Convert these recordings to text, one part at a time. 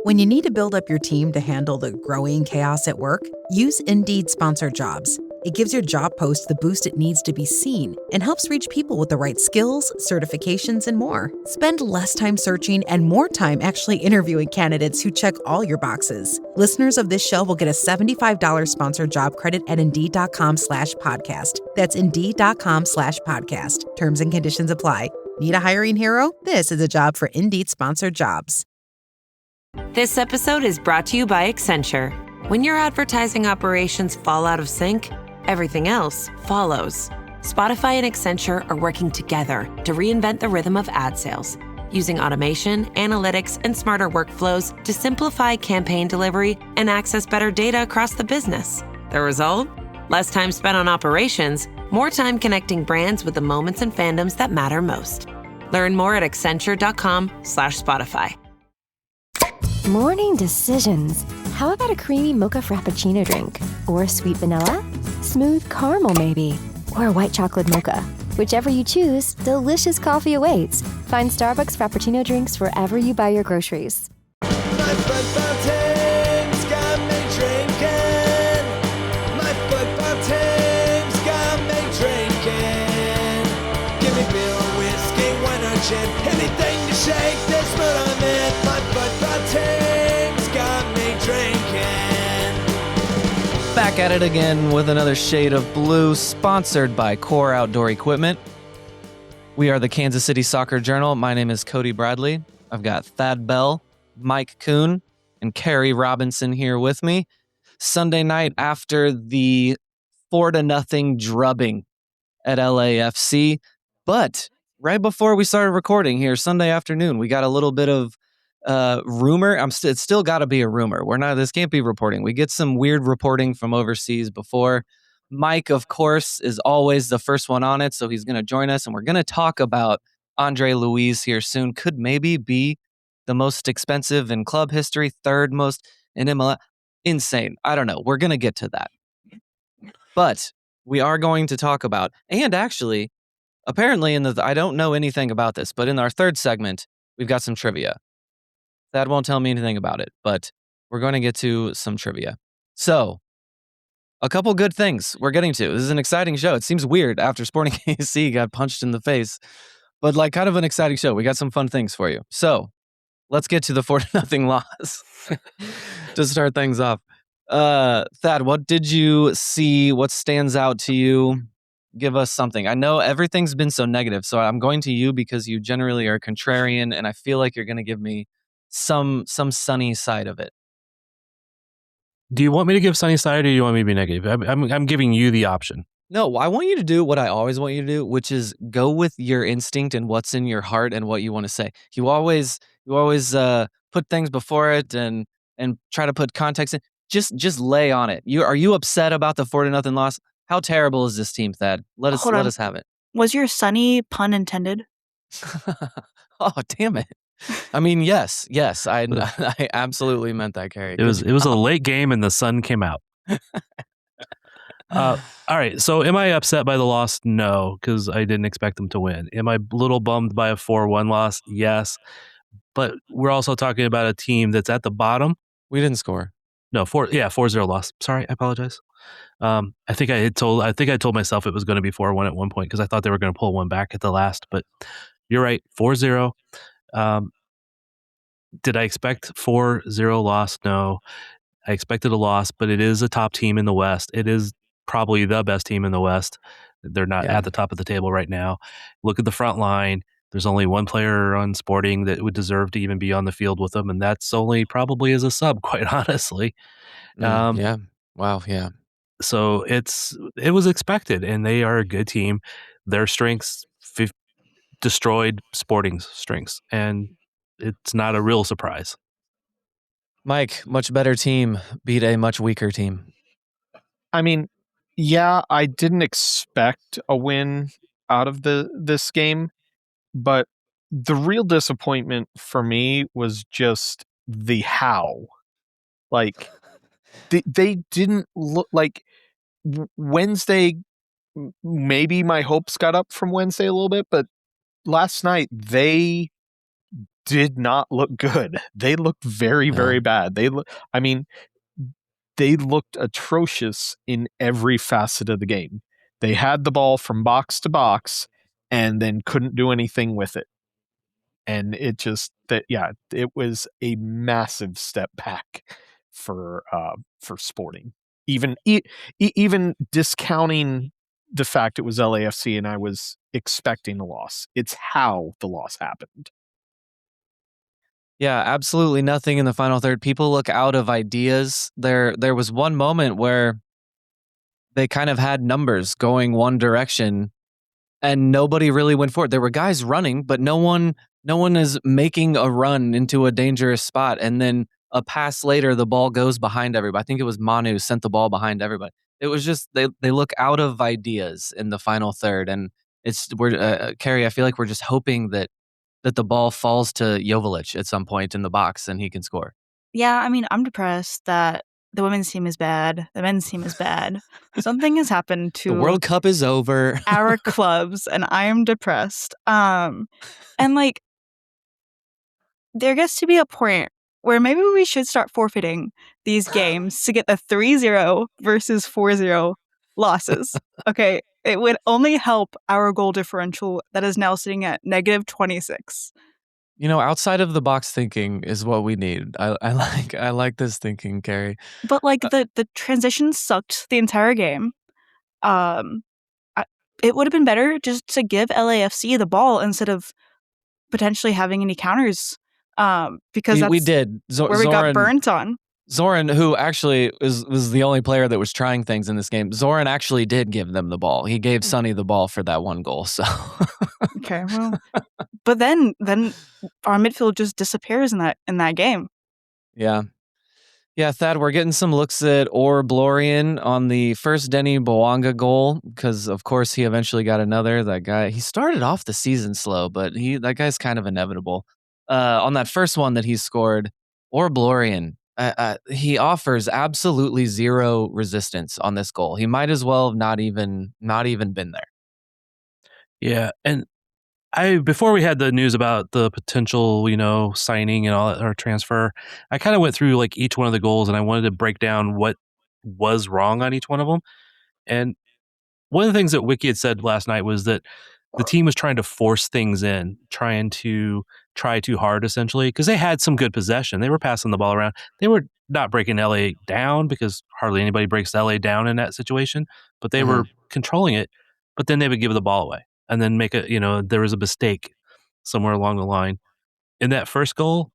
When you need to build up your team to handle the growing chaos at work, use Indeed Sponsored Jobs. It gives your job post the boost it needs to be seen and helps reach people with the right skills, certifications, and more. Spend less time searching and more time actually interviewing candidates who check all your boxes. Listeners of this show will get a $75 sponsored job credit at Indeed.com/podcast. That's Indeed.com/podcast. Terms and conditions apply. Need a hiring hero? This is a job for Indeed Sponsored Jobs. This episode is brought to you by Accenture. When your advertising operations fall out of sync, everything else follows. Spotify and Accenture are working together to reinvent the rhythm of ad sales, using automation, analytics, and smarter workflows to simplify campaign delivery and access better data across the business. The result? Less time spent on operations, more time connecting brands with the moments and fandoms that matter most. Learn more at accenture.com/Spotify. Morning decisions. How about a creamy mocha frappuccino drink? Or sweet vanilla? Smooth caramel maybe? Or a white chocolate mocha? Whichever you choose, delicious coffee awaits. Find Starbucks Frappuccino drinks wherever you buy your groceries. My football team's got me drinking. My football team's got me drinking. Give me beer or whiskey, wine or gin. Anything to shake this mood I'm in. My football team's got me drinking. Back at it again with another shade of blue, sponsored by Core Outdoor Equipment. We are the Kansas City Soccer Journal. My name is Cody Bradley. I've got Thad Bell, Mike Kuhn, and Carrie Robinson here with me. Sunday night after the 4-0 drubbing at LAFC. But right before we started recording here Sunday afternoon, we got a little bit of rumor. It's still got to be a rumor. This can't be reporting. We get some weird reporting from overseas before. Mike, of course, is always the first one on it, so he's going to join us, and we're going to talk about Andre Luiz here soon. Could maybe be the most expensive in club history, third most in MLS. Insane. I don't know. We're going to get to that. But we are going to talk about, and actually, apparently, I don't know anything about this, but in our third segment, we've got some trivia. That won't tell me anything about it, but we're going to get to some trivia. So, a couple good things we're getting to. This is an exciting show. It seems weird after Sporting KC got punched in the face, but kind of an exciting show. We got some fun things for you. So, let's get to the 4-0 loss to start things off. Thad, what did you see? What stands out to you? Give us something. I know everything's been so negative, so I'm going to you because you generally are contrarian, and I feel like you're going to give me some sunny side of it. Do you want me to give sunny side or do you want me to be negative? I'm giving you the option. No, I want you to do what I always want you to do, which is go with your instinct and what's in your heart and what you want to say. You always put things before it and try to put context in. Just lay on it. Are you upset about the 4-0 loss? How terrible is this team, Thad? Let us have it. Was your sunny pun intended? Oh, damn it. I mean, yes, I absolutely meant that, Carrie. It was a late game and the sun came out. All right, so am I upset by the loss? No, because I didn't expect them to win. Am I a little bummed by a 4-1 loss? Yes, but we're also talking about a team that's at the bottom. We didn't score. No, 4-0 loss. Sorry, I apologize. I think I told myself it was going to be 4-1 at one point because I thought they were going to pull one back at the last, but you're right, 4-0. Did I expect 4-0 loss? No. I expected a loss, but it is a top team in the West. It is probably the best team in the West. They're not at the top of the table right now. Look at the front line. There's only one player on Sporting that would deserve to even be on the field with them, and that's only probably as a sub, quite honestly. Yeah. Wow. Yeah. So it was expected, and they are a good team. Their strengths destroyed Sporting's strengths, and it's not a real surprise. Mike, much better team beat a much weaker team. I mean, yeah, I didn't expect a win out of this game, but the real disappointment for me was just the how. Like, they didn't look like Wednesday. Maybe my hopes got up from Wednesday a little bit, but last night they did not look good. They looked very, very bad. They looked atrocious in every facet of the game. They had the ball from box to box and then couldn't do anything with it. And it was a massive step back for Sporting. Even discounting the fact it was LAFC and I was expecting a loss. It's how the loss happened. Yeah, absolutely nothing in the final third. People look out of ideas. There was one moment where they kind of had numbers going one direction and nobody really went for it. There were guys running, but no one is making a run into a dangerous spot. And then a pass later, the ball goes behind everybody. I think it was Manu sent the ball behind everybody. It was just they look out of ideas in the final third, and Carrie. I feel like we're just hoping that the ball falls to Joveljic at some point in the box and he can score. Yeah, I mean, I'm depressed that the women's team is bad, the men's team is bad. Something has happened to The World Cup is over. our clubs, and I am depressed. And like, there gets to be a point where maybe we should start forfeiting these games to get the 3-0 versus 4-0 losses. Okay, it would only help our goal differential that is now sitting at -26. Outside of the box thinking is what we need. I like this thinking, Carrie. But like the transition sucked the entire game. It would have been better just to give LAFC the ball instead of potentially having any counters. Because we did. Where we got burnt on. Zoran, who actually was the only player that was trying things in this game, Zoran actually did give them the ball. He gave Sonny the ball for that one goal. So okay, well, but then our midfield just disappears in that game. Yeah. Yeah, Thad, we're getting some looks at Blorian on the first Denny Bwanga goal because, of course, he eventually got another. That guy, he started off the season slow, but that guy's kind of inevitable. On that first one that he scored, Blorian, he offers absolutely zero resistance on this goal. He might as well have not even been there. Yeah, and before we had the news about the potential, signing and all that, or transfer, I kind of went through like each one of the goals and I wanted to break down what was wrong on each one of them. And one of the things that Wiki had said last night was that the team was trying to force things in, trying to try too hard, essentially, because they had some good possession. They were passing the ball around. They were not breaking LA down because hardly anybody breaks LA down in that situation, but they were controlling it. But then they would give the ball away and then there was a mistake somewhere along the line. In that first goal,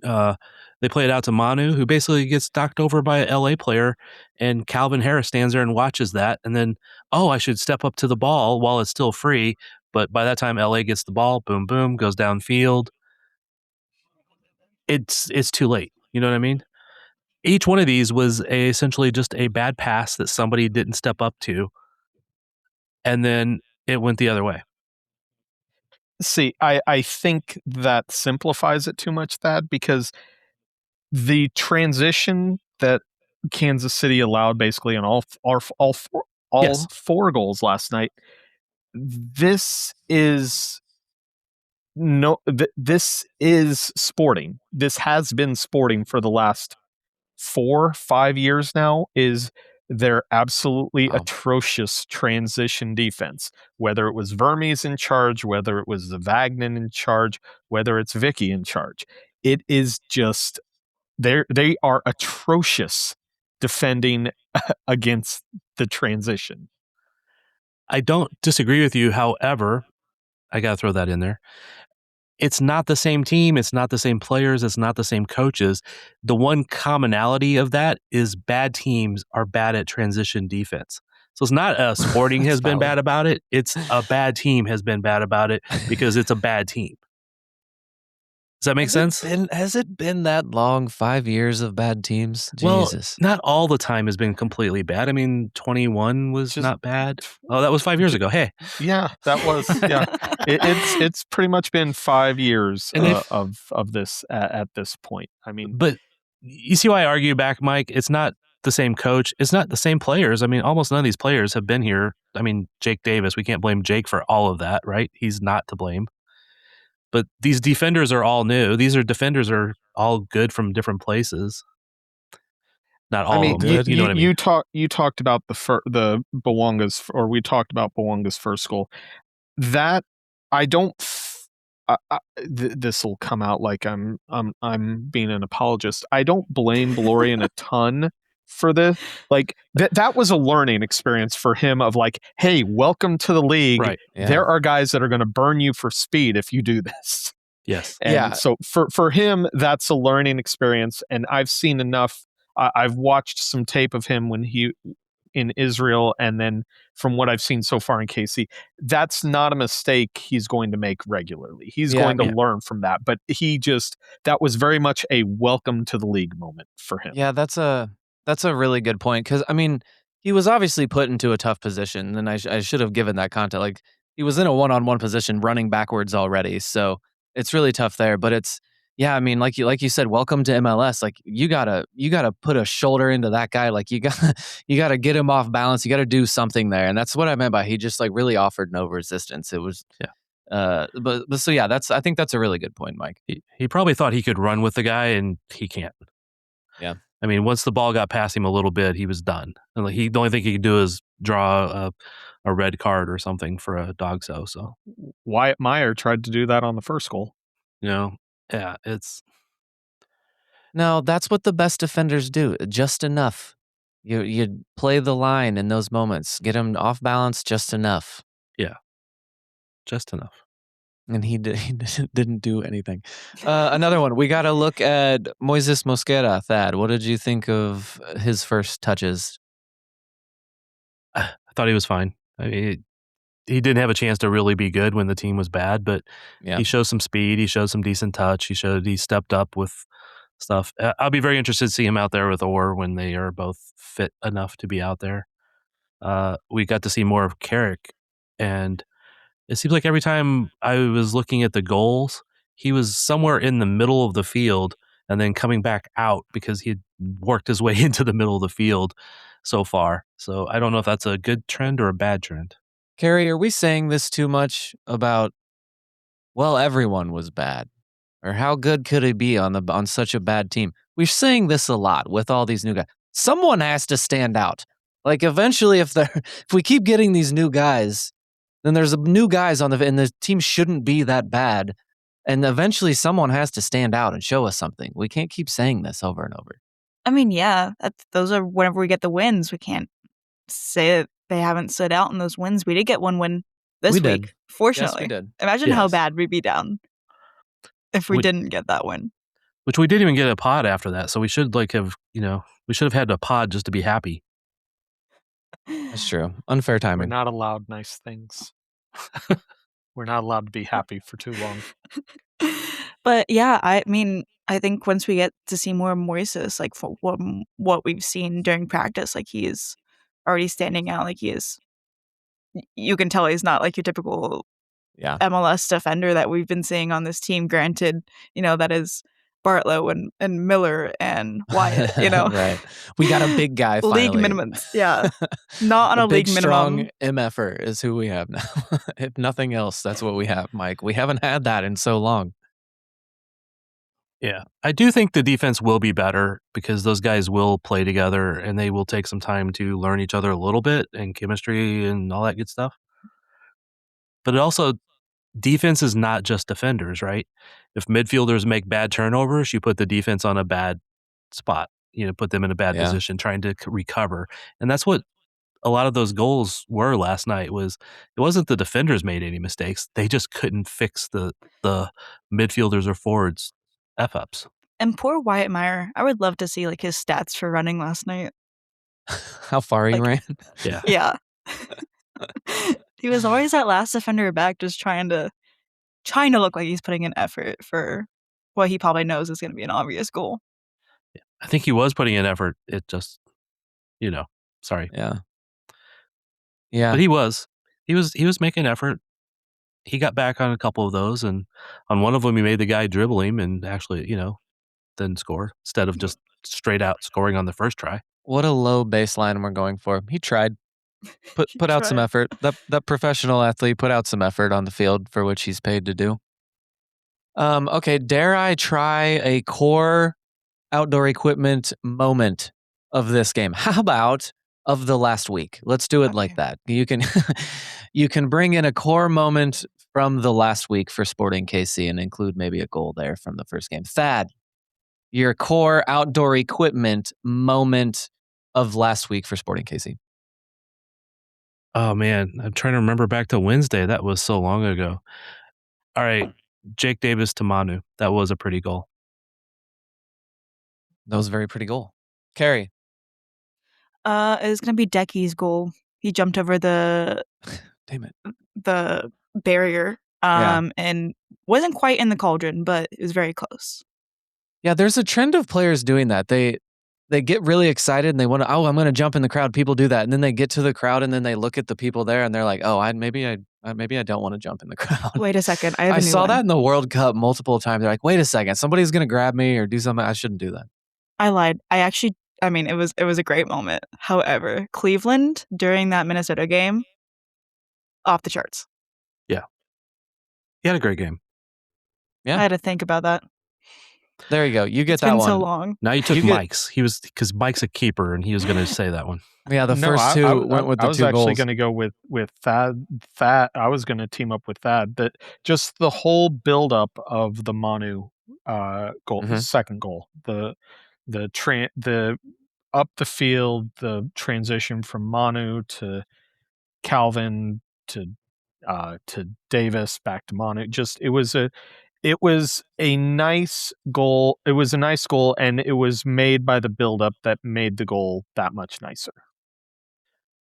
they play it out to Manu, who basically gets knocked over by an LA player, and Calvin Harris stands there and watches that, and then, I should step up to the ball while it's still free, but by that time LA gets the ball, boom, boom, goes downfield. It's too late. You know what I mean? Each one of these was essentially just a bad pass that somebody didn't step up to, and then it went the other way. See, I think that simplifies it too much, Thad, because the transition that Kansas City allowed basically on all four goals last night, this is Sporting. This has been Sporting for the last 4-5 years now, is their absolutely atrocious transition defense. Whether it was Vermes in charge, whether it was Vagnon in charge, whether it's Vicky in charge. It is just, they are atrocious defending against the transition. I don't disagree with you. However, I got to throw that in there. It's not the same team. It's not the same players. It's not the same coaches. The one commonality of that is bad teams are bad at transition defense. So it's not Sporting has been bad about it. It's a bad team has been bad about it because it's a bad team. Does that make sense? Has it been that long? 5 years of bad teams? Jesus. Well, not all the time has been completely bad. I mean, 21 was not bad. Oh, that was 5 years ago. Hey. Yeah, that was, yeah. It's pretty much been 5 years of this at this point. I mean. But you see why I argue back, Mike? It's not the same coach. It's not the same players. I mean, almost none of these players have been here. I mean, Jake Davis, we can't blame Jake for all of that, right? He's not to blame. But these defenders are all new. Defenders are all good from different places. Not all of them, but you know what I mean. You talked about the Bawonga's, or we talked about Bawonga's first goal. That I don't. This will come out like I'm being an apologist. I don't blame Valorian a ton for this. Like that was a learning experience for him of like, hey, welcome to the league. Right. Yeah. There are guys that are going to burn you for speed if you do this. Yes. And so for him, that's a learning experience. And I've seen enough. I've watched some tape of him when he in Israel, and then from what I've seen so far in KC, that's not a mistake he's going to make regularly. He's going to learn from that. But that was very much a welcome to the league moment for him. Yeah, that's a really good point, because I mean, he was obviously put into a tough position, and I should have given that context. Like, he was in a one-on-one position, running backwards already, so it's really tough there. But it's I mean, like you said, welcome to MLS. Like, you gotta put a shoulder into that guy. Like, you gotta get him off balance. You gotta do something there, and that's what I meant by he just like really offered no resistance. It was but so I think that's a really good point, Mike. He probably thought he could run with the guy, and he can't. Yeah. I mean, once the ball got past him a little bit, he was done. And the only thing he could do is draw a red card or something for a dog show. So Wyatt Meyer tried to do that on the first goal. No, that's what the best defenders do. Just enough. You play the line in those moments. Get him off balance just enough. Yeah. Just enough. And he didn't do anything. Another one. We got to look at Moises Mosquera. Thad, what did you think of his first touches? I thought he was fine. I mean, he didn't have a chance to really be good when the team was bad, but he showed some speed. He showed some decent touch. He stepped up with stuff. I'll be very interested to see him out there with Orr when they are both fit enough to be out there. We got to see more of Carrick, and it seems like every time I was looking at the goals, he was somewhere in the middle of the field and then coming back out because he had worked his way into the middle of the field so far. So I don't know if that's a good trend or a bad trend. Carrie, are we saying this too much about, well, everyone was bad? Or how good could it be on such a bad team? We're saying this a lot with all these new guys. Someone has to stand out. Like, eventually, if we keep getting these new guys, then there's new guys and the team shouldn't be that bad. And eventually someone has to stand out and show us something. We can't keep saying this over and over. I mean, yeah, those are whenever we get the wins. We can't say that they haven't stood out in those wins. We did get one win this week, fortunately. Yes, we did. Imagine how bad we'd be down if we didn't get that win. Which we didn't even get a pod after that. So we should we should have had a pod just to be happy. That's true. Unfair timing. We're not allowed nice things. We're not allowed to be happy for too long. But yeah, I mean, I think once we get to see more of Moises, like for what we've seen during practice, like he is already standing out. Like he is, you can tell he's not like your typical MLS defender that we've been seeing on this team. Granted, that is Bartlow and Miller and Wyatt, Right. We got a big guy finally. League minimums. Yeah. Not on a league minimum. Strong MFer is who we have now. If nothing else, that's what we have, Mike. We haven't had that in so long. Yeah. I do think the defense will be better because those guys will play together and they will take some time to learn each other a little bit and chemistry and all that good stuff. But it also, defense is not just defenders, right? If midfielders make bad turnovers, you put the defense on a bad spot. Put them in a bad position, trying to recover. And that's what a lot of those goals were last night. It wasn't the defenders made any mistakes. They just couldn't fix the midfielders or forwards F-ups. And poor Wyatt Meyer, I would love to see like his stats for running last night. How far he ran? Yeah. Yeah. He was always that last defender back, just trying to look like he's putting in effort for what he probably knows is going to be an obvious goal. Yeah. I think he was putting in effort. It just, sorry. Yeah. But he was making effort. He got back on a couple of those, and on one of them he made the guy dribble him and actually, then score instead of just straight out scoring on the first try. What a low baseline we're going for. He tried. Put out some effort. That professional athlete put out some effort on the field for which he's paid to do. Okay, dare I try a core outdoor equipment moment of this game? How about of the last week? Let's do it like that. You can you can bring in a core moment from the last week for Sporting KC and include maybe a goal there from the first game. Thad, your core outdoor equipment moment of last week for Sporting KC. Oh man, I'm trying to remember back to Wednesday. That was so long ago. All right, Jake Davis to Manu. That was a pretty goal. That was a very pretty goal. Carrie. It's gonna be Decky's goal. He jumped over the Damn it. the barrier. And wasn't quite in the cauldron, but it was very close. Yeah, there's a trend of players doing that. They get really excited and they want to, I'm going to jump in the crowd. People do that. And then they get to the crowd and then they look at the people there and they're like, oh, maybe I don't want to jump in the crowd. Wait a second. I saw that in the World Cup multiple times. They're like, wait a second, somebody's going to grab me or do something. I shouldn't do that. I lied. It was a great moment. However, Cleveland during that Minnesota game, off the charts. Yeah. He had a great game. Yeah. I had to think about that. There you go. You get It's that been one. so long. Now you took Mike's. Because Mike's a keeper and he was going to say that one. Yeah, the first two went with the 2 goals. I was actually going to go with Thad. I was going to team up with Thad. That just the whole buildup of the Manu goal, the second goal, the up the field, the transition from Manu to Calvin to Davis back to Manu. Just it was a nice goal. It was a nice goal, and it was made by the buildup that made the goal that much nicer.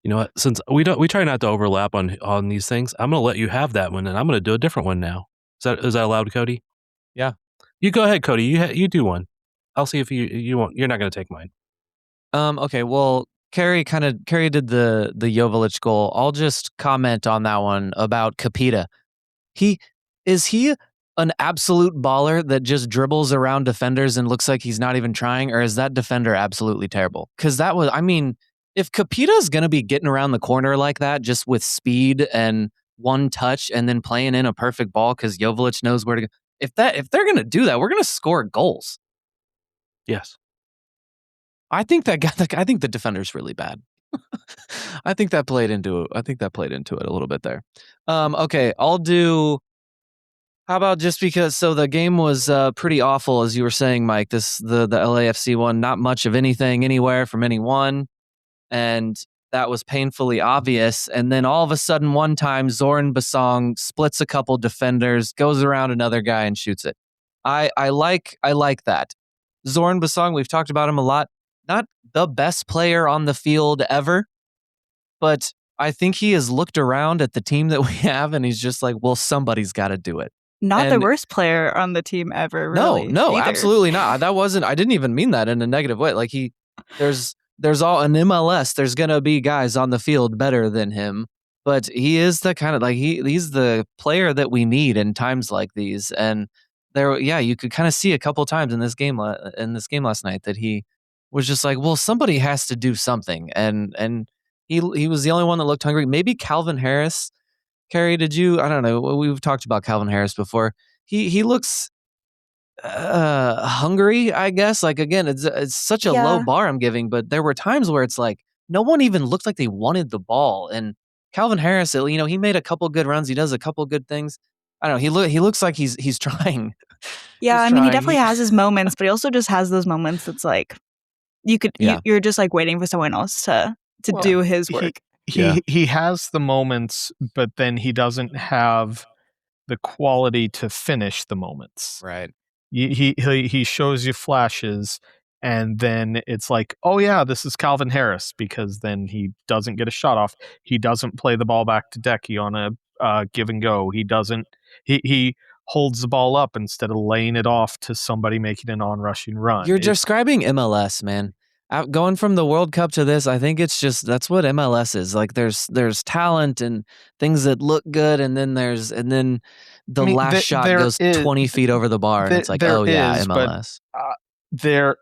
You know what? Since we try not to overlap on these things, I'm going to let you have that one, and I'm going to do a different one now. Is that allowed, Cody? Yeah. You go ahead, Cody. You do one. I'll see if you won't. You're not going to take mine. Okay. Well, Carrie did the Joveljic goal. I'll just comment on that one about Capita. Is he an absolute baller that just dribbles around defenders and looks like he's not even trying, or is that defender absolutely terrible? Because that was, if Capita's going to be getting around the corner like that, just with speed and one touch and then playing in a perfect ball because Joveljic knows where to go. If they're going to do that, we're going to score goals. Yes. I think the defender's really bad. I think that played into it a little bit there. Okay, I'll do. How about just because? So the game was pretty awful, as you were saying, Mike. The LAFC one, not much of anything anywhere from anyone, and that was painfully obvious. And then all of a sudden, one time, Zoran Basong splits a couple defenders, goes around another guy, and shoots it. I like that. Zoran Basong, we've talked about him a lot. Not the best player on the field ever, but I think he has looked around at the team that we have, and he's just like, well, somebody's got to do it. Not the worst player on the team ever, really. No, either. Absolutely not. I didn't even mean that in a negative way. Like there's all in MLS, there's going to be guys on the field better than him, but he is the kind of he's the player that we need in times like these. And you could kind of see a couple times in this game last night that he was just like, well, somebody has to do something. And he was the only one that looked hungry. Maybe Calvin Harris. Carrie, did you? I don't know. We've talked about Calvin Harris before. He looks hungry, I guess. Like, again, it's such a low bar I'm giving, but there were times where it's like no one even looked like they wanted the ball. And Calvin Harris, he made a couple good runs. He does a couple good things. I don't know. He looks like he's trying. Yeah, he definitely has his moments, but he also just has those moments that's like you're just like waiting for someone else to do his work. He has the moments, but then he doesn't have the quality to finish the moments. Right. He shows you flashes, and then it's like, oh yeah, this is Calvin Harris, because then he doesn't get a shot off. He doesn't play the ball back to Decky on a give and go. He doesn't. He holds the ball up instead of laying it off to somebody making an on-rushing run. You're describing MLS, man. Going from the World Cup to this, I think it's just that's what MLS is. Like there's talent and things that look good, and then the last shot goes 20 feet over the bar, and it's like, oh yeah, MLS. But,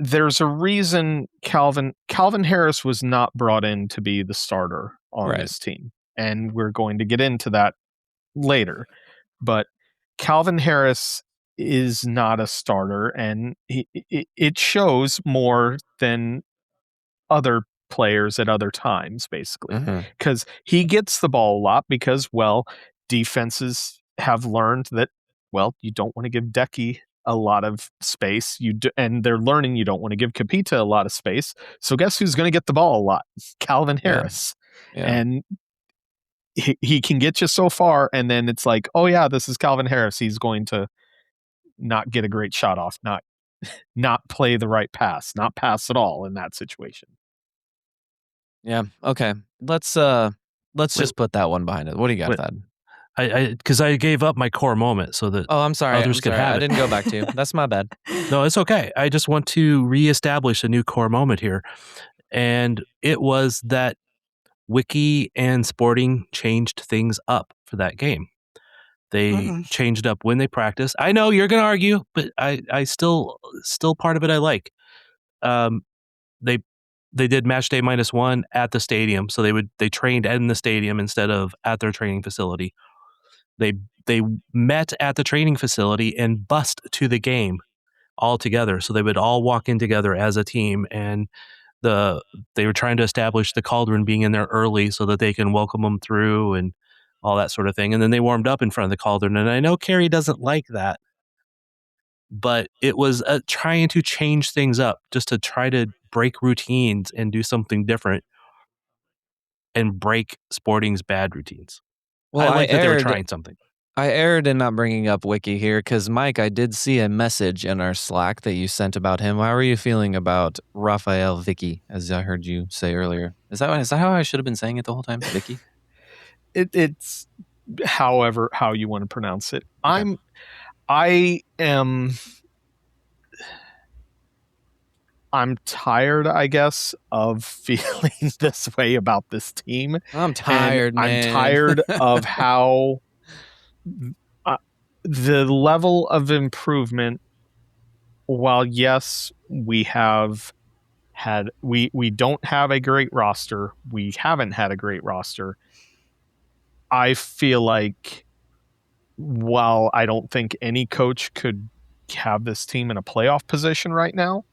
there's a reason Calvin Harris was not brought in to be the starter on this team, and we're going to get into that later. But Calvin Harris is not a starter, and it shows more than other players at other times, basically, because he gets the ball a lot because, well, defenses have learned that, well, you don't want to give Decky a lot of space. And they're learning you don't want to give Capita a lot of space. So guess who's going to get the ball a lot? Calvin Harris. Yeah. And he can get you so far, and then it's like, oh yeah, this is Calvin Harris. He's going to not get a great shot off, not play the right pass, not pass at all in that situation. Yeah. Okay. Let's just put that one behind it. What do you got, Thad? Because I gave up my core moment so that I'm sorry. others could have it. I didn't go back to you. That's my bad. No, it's okay. I just want to reestablish a new core moment here. And it was that Wiki and Sporting changed things up for that game. They changed up when they practiced. I know you're going to argue, but I still part of it I like. They did match day -1 at the stadium, so they trained in the stadium instead of at their training facility. They met at the training facility and bussed to the game all together, so they would all walk in together as a team, and they were trying to establish the Cauldron being in there early so that they can welcome them through and all that sort of thing. And then they warmed up in front of the Cauldron, and I know Carrie doesn't like that, but it was trying to change things up, just to try to break routines and do something different and break Sporting's bad routines. Well, I like that they were trying something. I erred in not bringing up Wiki here because, Mike, I did see a message in our Slack that you sent about him. How are you feeling about Rafael Vicky, as I heard you say earlier? Is that how I should have been saying it the whole time, Vicky? It's how you want to pronounce it. Okay. I'm tired, I guess, of feeling this way about this team. I'm tired, man. I'm tired of how the level of improvement, while yes, we don't have a great roster. We haven't had a great roster. I feel like while I don't think any coach could have this team in a playoff position right now,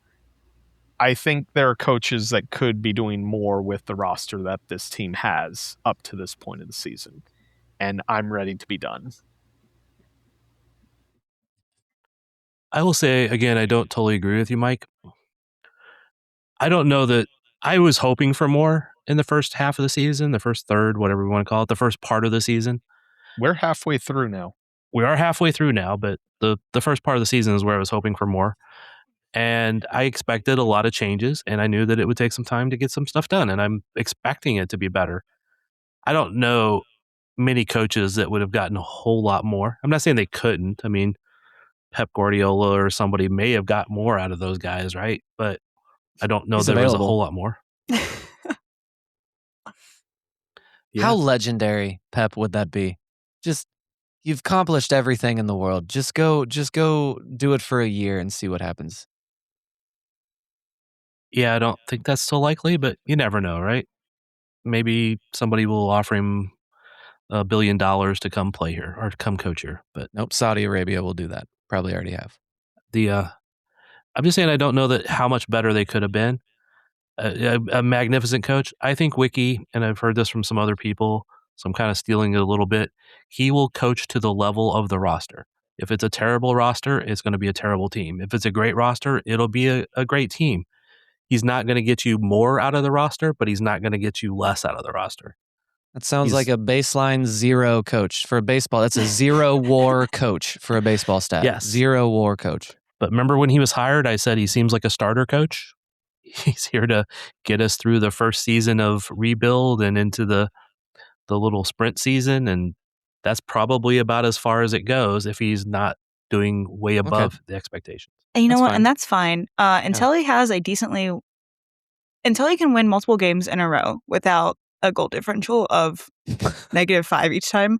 I think there are coaches that could be doing more with the roster that this team has up to this point of the season. And I'm ready to be done. I will say, again, I don't totally agree with you, Mike. I don't know that I was hoping for more in the first half of the season, the first third, whatever we want to call it, the first part of the season. We're halfway through now. We are halfway through now, but the first part of the season is where I was hoping for more. And I expected a lot of changes, and I knew that it would take some time to get some stuff done, and I'm expecting it to be better. I don't know many coaches that would have gotten a whole lot more. I'm not saying they couldn't. I mean, Pep Guardiola or somebody may have got more out of those guys, right? But I don't know there was a whole lot more. Yeah. How legendary, Pep, would that be? Just, you've accomplished everything in the world. Just go do it for a year and see what happens. Yeah, I don't think that's so likely, but you never know, right? Maybe somebody will offer him $1 billion to come play here or to come coach here. But nope, Saudi Arabia will do that. Probably already have. I'm just saying I don't know that how much better they could have been. A magnificent coach. I think Wiki, and I've heard this from some other people, so I'm kind of stealing it a little bit. He will coach to the level of the roster. If it's a terrible roster, it's going to be a terrible team. If it's a great roster, it'll be a great team. He's not going to get you more out of the roster, but he's not going to get you less out of the roster. That sounds like a baseline 0 coach for baseball. That's a 0 WAR coach for a baseball stat. Yes. 0 WAR coach. But remember when he was hired, I said he seems like a starter coach. He's here to get us through the first season of rebuild and into the little sprint season. And that's probably about as far as it goes if he's not doing way above the expectations. And you know what? And that's fine. Until he has until he can win multiple games in a row without a goal differential of -5 each time,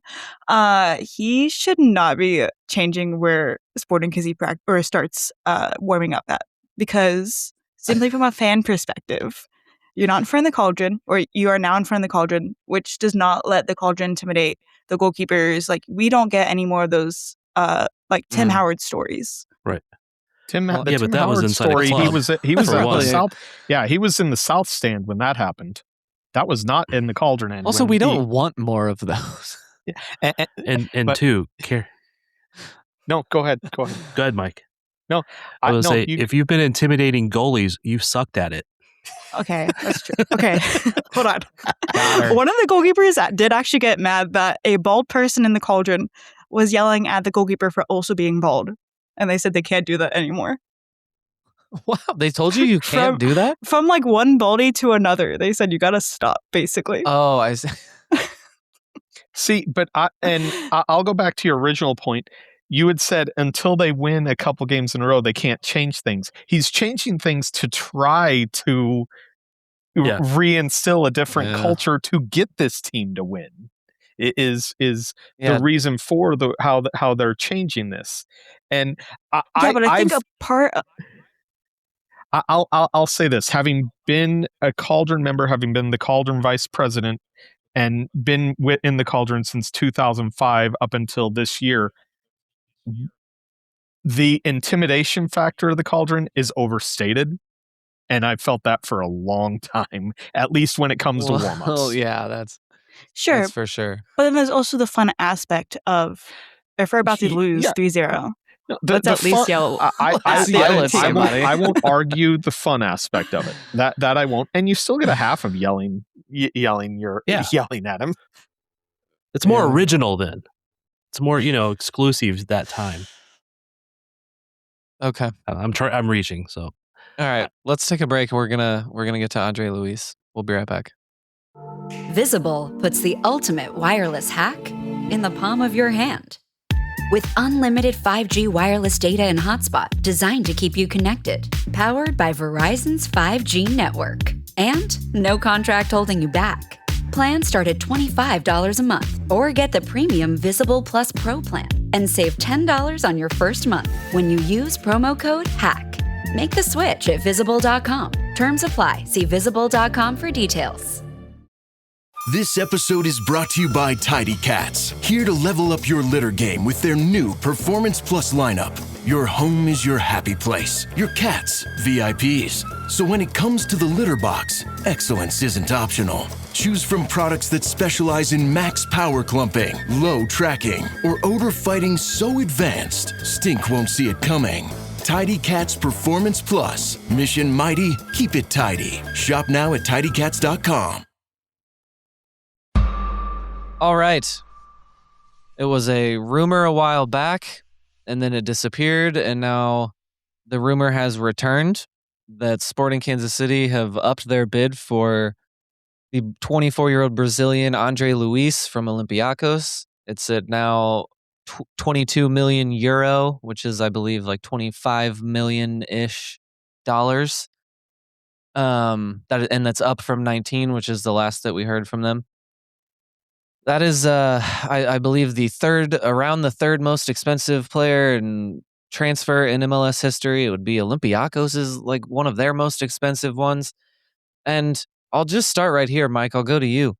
he should not be changing where Sporting Kazi starts warming up at. Because simply from a fan perspective, you're not in front of the Cauldron, or you are now in front of the Cauldron, which does not let the Cauldron intimidate the goalkeepers. Like, we don't get any more of those like Tim Mm. Howard stories. Right. Tim but that was Howard inside a story. He club, was for in the one. South. Yeah, he was in the South stand when that happened. That was not in the Cauldron end. Also, when we he- don't want more of those. And but- two, No, go ahead. Go ahead, Mike. No, I would say you- if you've been intimidating goalies, you've sucked at it. Okay, that's true. Okay, hold on. Got her. One of the goalkeepers did actually get mad that a bald person in the Cauldron was yelling at the goalkeeper for also being bald. And they said they can't do that anymore. Wow, they told you can't do that? From like one baldy to another, they said you gotta stop, basically. Oh, I see. See, but I'll go back to your original point. You had said until they win a couple games in a row, they can't change things. He's changing things to try to reinstill a different culture to get this team to win. It is the reason for how they're changing this. And I think a part. I'll say this: having been a Cauldron member, having been the Cauldron vice president, and been in the Cauldron since 2005 up until this year, the intimidation factor of the Cauldron is overstated, and I've felt that for a long time, at least when it comes to warm-ups. Oh, yeah, that's for sure. But then there's also the fun aspect of if we're about to lose 3-0, let's at least yell. I won't argue the fun aspect of it. That I won't. And you still get a half of yelling yelling at him. It's more original then. It's more, exclusive that time. Okay. I'm reaching, so. All right, let's take a break. We're gonna get to Andre Luis. We'll be right back. Visible puts the ultimate wireless hack in the palm of your hand. With unlimited 5G wireless data and hotspot designed to keep you connected, powered by Verizon's 5G network. And no contract holding you back. Plans start at $25 a month, or get the premium Visible Plus Pro plan and save $10 on your first month when you use promo code HACK. Make the switch at Visible.com. Terms apply. See Visible.com for details. This episode is brought to you by Tidy Cats, here to level up your litter game with their new Performance Plus lineup. Your home is your happy place, your cats, VIPs. So when it comes to the litter box, excellence isn't optional. Choose from products that specialize in max power clumping, low tracking, or odor fighting so advanced, stink won't see it coming. Tidy Cats Performance Plus. Mission mighty, keep it tidy. Shop now at tidycats.com. All right. It was a rumor a while back, and then it disappeared, and now the rumor has returned that Sporting Kansas City have upped their bid for the 24-year-old Brazilian Andre Luis from Olympiacos. It's at now 22 million euro, which is, I believe, like 25 million-ish dollars. That's up from 19, which is the last that we heard from them. That is, I believe, around the third most expensive player and transfer in MLS history. It would be Olympiacos is like one of their most expensive ones. And I'll just start right here, Mike. I'll go to you.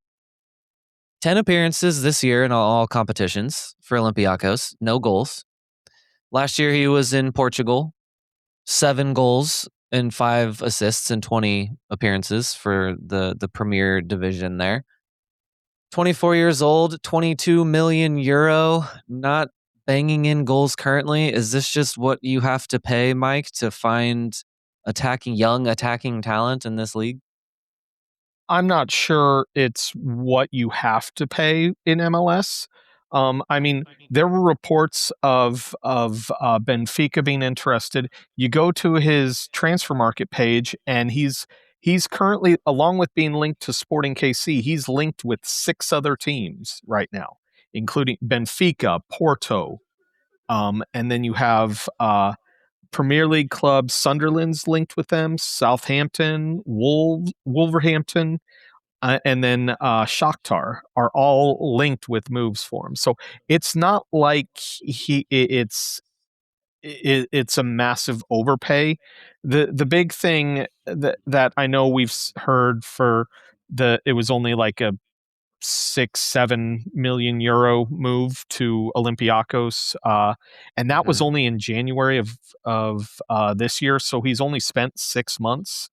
10 appearances this year in all competitions for Olympiacos. No goals. Last year he was in Portugal. 7 goals and 5 assists in 20 appearances for the Premier Division there. 24 years old, 22 million euro, not banging in goals currently. Is this just what you have to pay, Mike, to find young attacking talent in this league? I'm not sure it's what you have to pay in MLS. I mean, there were reports of Benfica being interested. You go to his transfer market page, and he's currently, along with being linked to Sporting KC, he's linked with 6 other teams right now, including Benfica, Porto, and then you have Premier League club Sunderland's linked with them, Southampton, Wolverhampton, and then Shakhtar are all linked with moves for him. So it's not like it's a massive overpay. The big thing that I know we've heard it was only like a 6-7 million euro move to Olympiacos, and that was only in January of this year. So he's only spent 6 months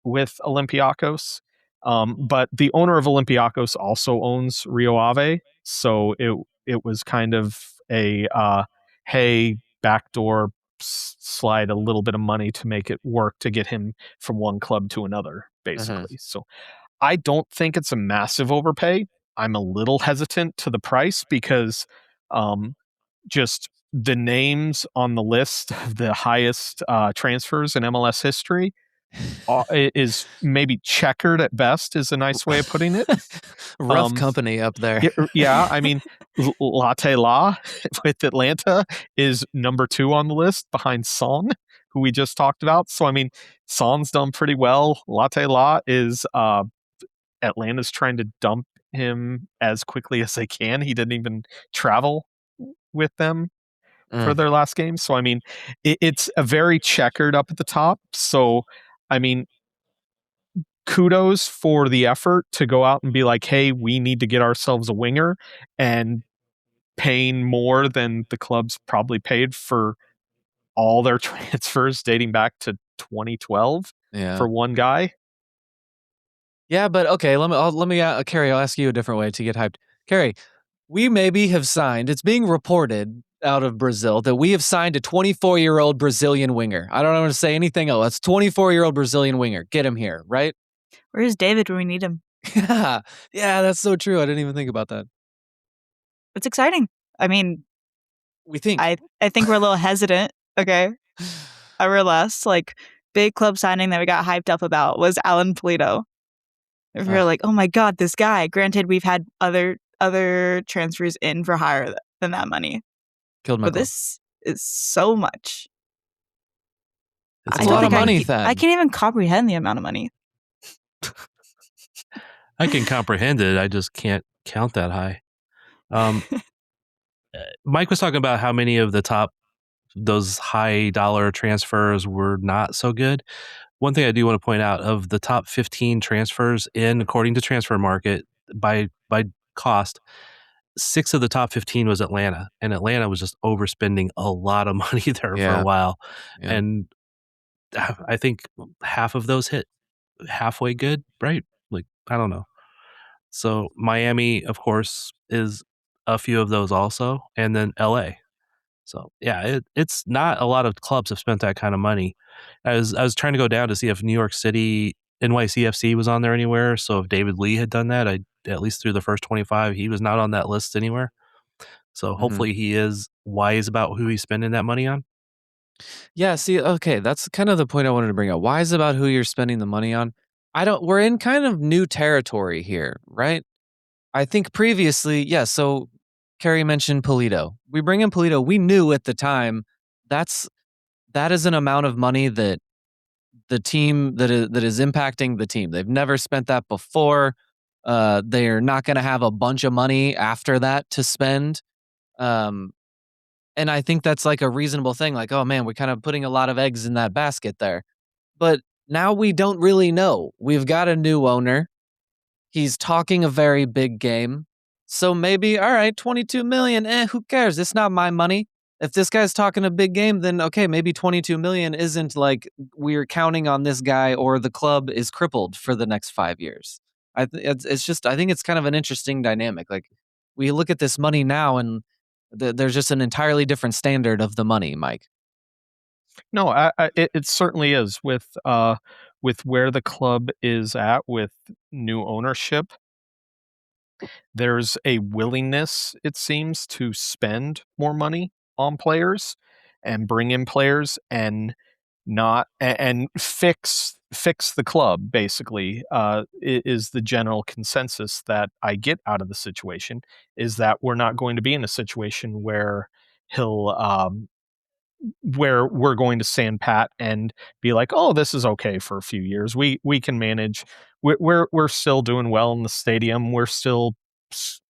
with Olympiacos. But the owner of Olympiacos also owns Rio Ave, so it was kind of a hey, backdoor slide a little bit of money to make it work to get him from one club to another, basically. So I don't think it's a massive overpay. I'm a little hesitant to the price because just the names on the list of the highest transfers in MLS history is maybe checkered at best, is a nice way of putting it. Rough company up there. Yeah, I mean, Latte La with Atlanta is number 2 on the list behind Son, who we just talked about. So, I mean, Son's done pretty well. Latte La is Atlanta's trying to dump him as quickly as they can. He didn't even travel with them for their last game. So, I mean, it's a very checkered up at the top. So, I mean, kudos for the effort to go out and be like, hey, we need to get ourselves a winger, and paying more than the clubs probably paid for all their transfers dating back to 2012 for one guy. Yeah, but okay, let me Carrie, I'll ask you a different way to get hyped. Carrie, we maybe have signed, it's being reported out of Brazil that we have signed a 24-year-old Brazilian winger. I don't want to say anything else. That's 24-year-old Brazilian winger. Get him here, right? Where's David when we need him? Yeah, that's so true. I didn't even think about that. It's exciting. I mean, we think. I think we're a little hesitant. Okay. Our last big club signing that we got hyped up about was Alan Polito. We were like, oh my God, this guy. Granted, we've had other transfers in for higher than that money. Killed my But this is so much. It's a lot of money, Thad. I can't even comprehend the amount of money. I can comprehend it. I just can't count that high. Mike was talking about how many of the top, those high dollar transfers were not so good. One thing I do want to point out, of the top 15 transfers according to Transfer Market by cost, 6 of the top 15 was Atlanta, and Atlanta was just overspending a lot of money there for a while. Yeah. And I think half of those hit halfway good, right? I don't know. So Miami, of course, is a few of those also, and then LA. So yeah, it's not a lot of clubs have spent that kind of money. I was trying to go down to see if New York City NYCFC was on there anywhere. So if David Lee had done that, at least through the first 25, he was not on that list anywhere. So hopefully he is wise about who he's spending that money on. Yeah, see, okay, that's kind of the point I wanted to bring up. Wise about who you're spending the money on. We're in kind of new territory here, right? I think previously, so Carrie mentioned Polito. We bring in Polito. We knew at the time that is an amount of money that the team that is impacting the team. They've never spent that before. They're not going to have a bunch of money after that to spend. And I think that's a reasonable thing. Oh man, we're kind of putting a lot of eggs in that basket there. But now we don't really know. We've got a new owner. He's talking a very big game. So maybe, all right, 22 million, who cares? It's not my money. If this guy's talking a big game, then okay, maybe 22 million isn't we're counting on this guy or the club is crippled for the next 5 years. I think it's kind of an interesting dynamic. We look at this money now and there's just an entirely different standard of the money, Mike. No, it certainly is with where the club is at with new ownership. There's a willingness, it seems, to spend more money on players and bring in players and not and fix the club. Basically, is the general consensus that I get out of the situation, is that we're not going to be in a situation where where we're going to stand pat and be like, oh, this is okay for a few years. We can manage. We're still doing well in the stadium. We're still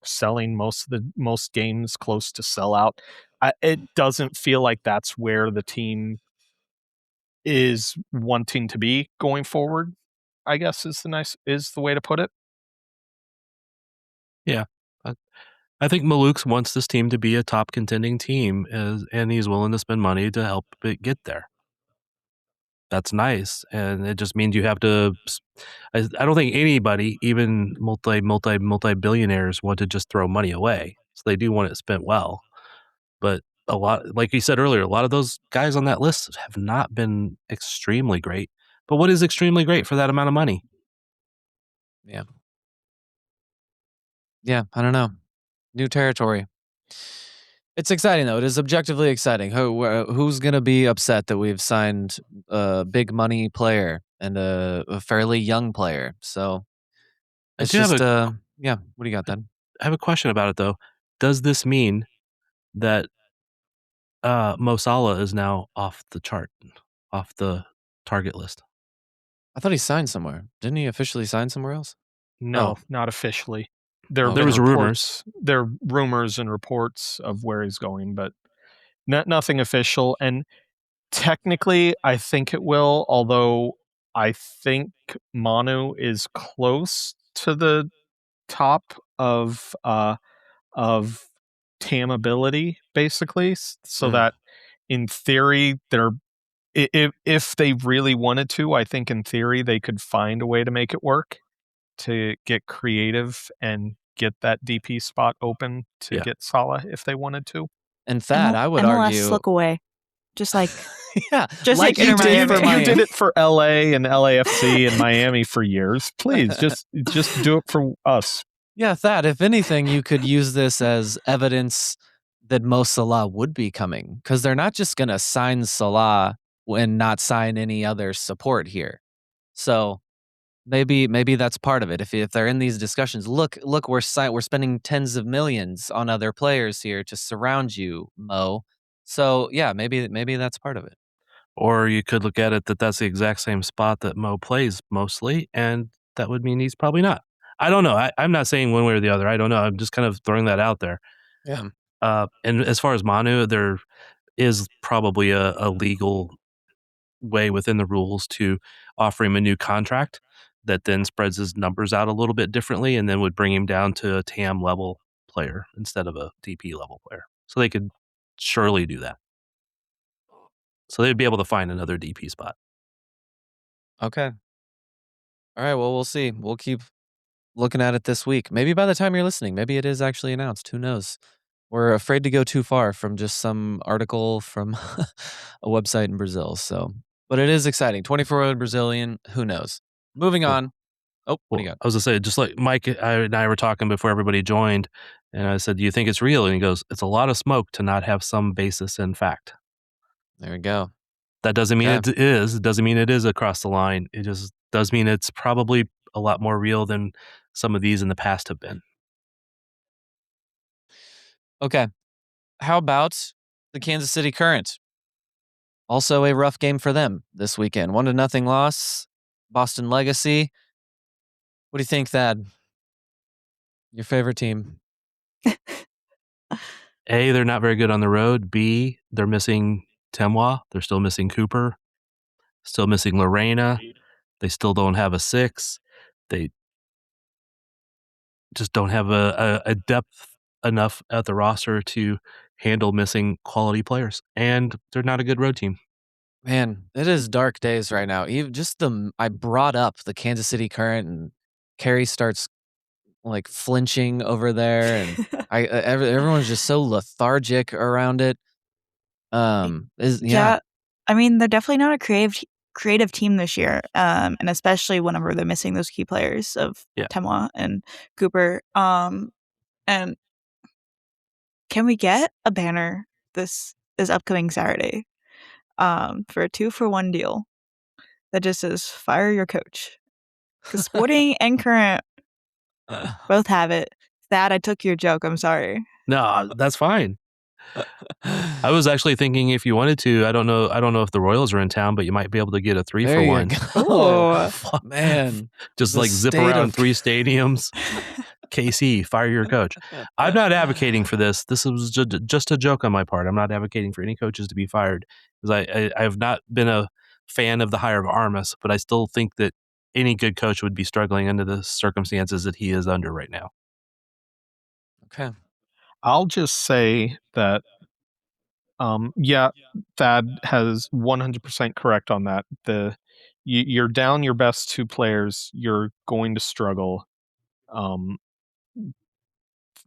selling most games close to sellout. It doesn't feel like that's where the team is wanting to be going forward, I guess is the way to put it. Yeah. I think Maluk's wants this team to be a top contending team, and he's willing to spend money to help it get there. That's nice, and it just means you have to. I don't think anybody, even multi billionaires, want to just throw money away. So they do want it spent well. But a lot, like you said earlier, a lot of those guys on that list have not been extremely great. But what is extremely great for that amount of money? Yeah. Yeah, I don't know. New territory. It's exciting, though. It is objectively exciting. Who's going to be upset that we've signed a big money player and a fairly young player? So it's just, yeah. What do you got then? I have a question about it, though. Does this mean that Mo Salah is now off the chart, off the target list? I thought he signed somewhere. Didn't he officially sign somewhere else? No, not officially. There Okay. was rumors. There are rumors and reports of where he's going, but nothing official. And technically, I think it will, although I think Manu is close to the top of TAM ability, basically, so that in theory, if they really wanted to, I think in theory they could find a way to make it work, to get creative and get that DP spot open to get Salah if they wanted to. And Thad, I would argue, look away. Just like yeah, just like you Inter did, Miami. you did it for LA and LAFC and Miami for years. Please just do it for us. Yeah, Thad, if anything, you could use this as evidence that Mo Salah would be coming, because they're not just going to sign Salah and not sign any other support here. So maybe that's part of it. If they're in these discussions, look, we're spending tens of millions on other players here to surround you, Mo. So yeah, maybe that's part of it. Or you could look at it that that's the exact same spot that Mo plays mostly, and that would mean he's probably not. I don't know. I'm not saying one way or the other. I don't know. I'm just kind of throwing that out there. Yeah. And as far as Manu, there is probably a legal way within the rules to offer him a new contract that then spreads his numbers out a little bit differently and then would bring him down to a TAM level player instead of a DP level player. So they could surely do that. So they'd be able to find another DP spot. Okay. All right. Well, we'll see. We'll keep looking at it this week. Maybe by the time you're listening, maybe it is actually announced. Who knows? We're afraid to go too far from just some article from a website in Brazil. So, but it is exciting. 24-year-old Brazilian. Who knows? Moving on. Oh, what do you got? I was going to say, just like Mike and I were talking before everybody joined, and I said, do you think it's real? And he goes, it's a lot of smoke to not have some basis in fact. There we go. That doesn't mean it is. It doesn't mean it is across the line. It just does mean it's probably a lot more real than some of these in the past have been. Okay. How about the Kansas City Current? Also a rough game for them this weekend. 1-0 loss. Boston Legacy. What do you think, Thad? Your favorite team? A, they're not very good on the road. B, they're missing Temois. They're still missing Cooper. Still missing Lorena. They still don't have a 6. They just don't have a depth enough at the roster to handle missing quality players. And they're not a good road team. Man, it is dark days right now. Even just I brought up the Kansas City Current, and Carrie starts like flinching over there, and everyone's just so lethargic around it. Yeah, I mean, they're definitely not a creative team this year, and especially whenever they're missing those key players of Temois and Cooper. And can we get a banner this upcoming Saturday for a 2-for-1 deal that just says fire your coach? Because Sporting and Current both have it. Thad, I took your joke. I'm sorry. No, that's fine. I was actually thinking if you wanted to, I don't know if the Royals are in town, but you might be able to get a 3-for-1. Oh, man. Just like zip around 3 stadiums. KC, fire your coach. I'm not advocating for this. This was just a joke on my part. I'm not advocating for any coaches to be fired, because I have not been a fan of the hire of Armas, but I still think that any good coach would be struggling under the circumstances that he is under right now. Okay. I'll just say that, yeah, Thad has 100% correct on that. You're down your best 2 players, you're going to struggle. Um,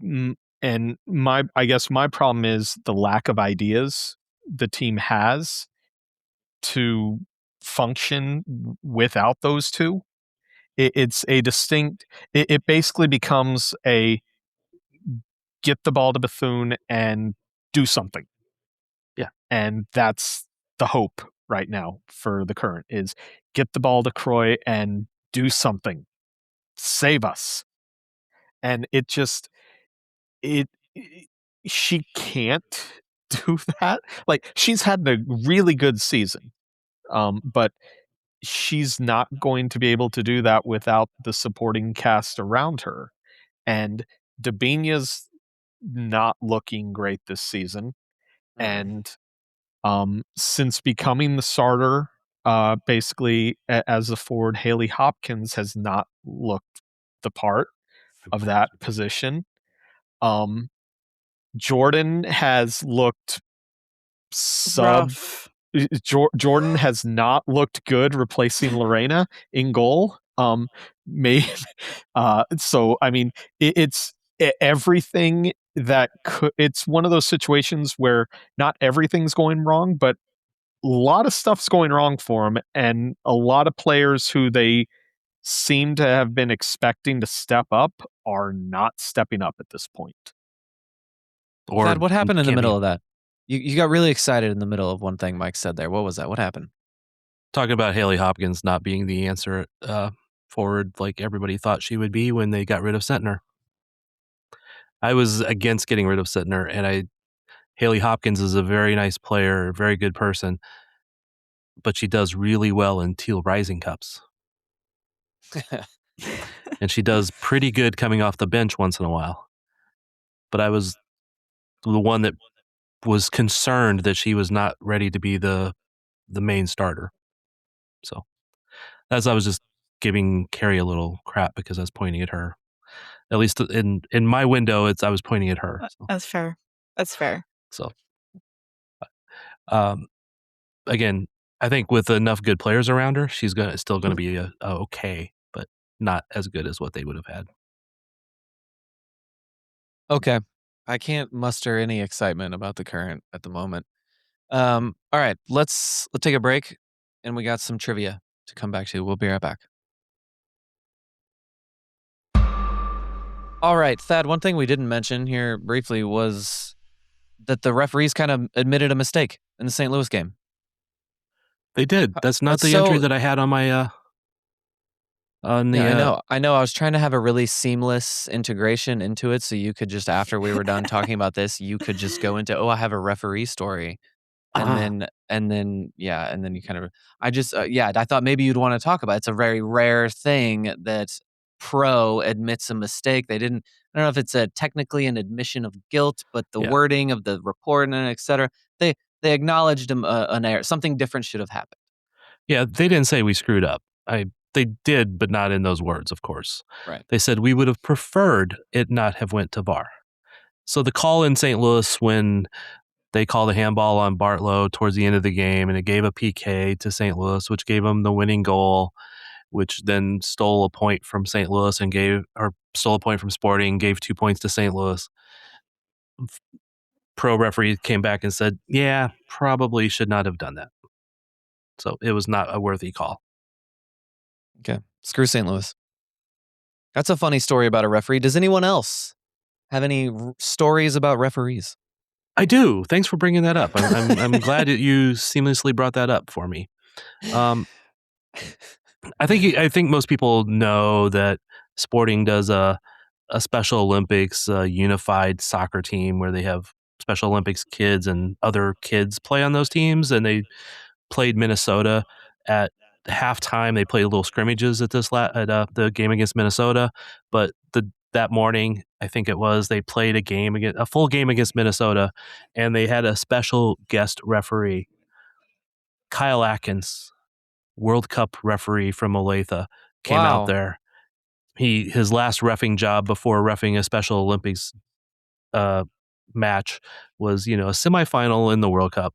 and I guess my problem is the lack of ideas the team has to function without those 2. It's a distinct. It basically becomes a get the ball to Bethune and do something. Yeah. And that's the hope right now for the Current is get the ball to Croy and do something. Save us. And it just she can't do that. Like, she's had a really good season. But she's not going to be able to do that without the supporting cast around her. And Dabinia's not looking great this season. And since becoming the starter, basically as a forward, Haley Hopkins has not looked the part of that position. Jordan has looked Rough. Jordan has not looked good replacing Lorena in goal. So I mean, it's everything that could. It's one of those situations where not everything's going wrong, but a lot of stuff's going wrong for him, and a lot of players who they seem to have been expecting to step up are not stepping up at this point. Or Thad, what happened in the can't middle be- of that? You got really excited in the middle of one thing Mike said there. What was that? What happened? Talking about Haley Hopkins not being the answer forward like everybody thought she would be when they got rid of Sentner. I was against getting rid of Sentner, and Haley Hopkins is a very nice player, a very good person, but she does really well in Teal Rising Cups. And she does pretty good coming off the bench once in a while. But I was the one that was concerned that she was not ready to be the main starter. So as I was just giving Carrie a little crap because I was pointing at her. At least in my window, I was pointing at her. So. That's fair. That's fair. So, again, I think with enough good players around her, she's still going to be okay, but not as good as what they would have had. Okay. I can't muster any excitement about the Current at the moment. All right, let's take a break, and we got some trivia to come back to. We'll be right back. All right, Thad, one thing we didn't mention here briefly was that the referees kind of admitted a mistake in the St. Louis game. They did. That's not the entry that I had on my on the I know. I was trying to have a really seamless integration into it, so you could just, after we were done talking about this, you could just go into, I have a referee story. And then you kind of, I thought maybe you'd want to talk about it. It's a very rare thing that pro admits a mistake. I don't know if it's technically an admission of guilt, but the wording of the report and et cetera, they acknowledged an error. Something different should have happened. Yeah, they didn't say we screwed up. They did, but not in those words, of course. Right. They said we would have preferred it not have went to VAR. So the call in St. Louis when they called a handball on Bartlow towards the end of the game, and it gave a PK to St. Louis, which gave them the winning goal, which then stole a point from St. Louis and stole a point from Sporting, gave 2 points to St. Louis. Pro referee came back and said, yeah, probably should not have done that. So it was not a worthy call. Okay. Screw St. Louis. That's a funny story about a referee. Does anyone else have any stories about referees? I do. Thanks for bringing that up. I'm glad that you seamlessly brought that up for me. I think most people know that Sporting does a Special Olympics unified soccer team where they have Special Olympics kids and other kids play on those teams, and they played Minnesota at halftime. They played little scrimmages at the game against Minnesota, but that morning, I think it was, they played a full game against Minnesota, and they had a special guest referee, Kyle Atkins, World Cup referee from Olathe, came out there. His last reffing job before reffing a Special Olympics match was, a semifinal in the World Cup.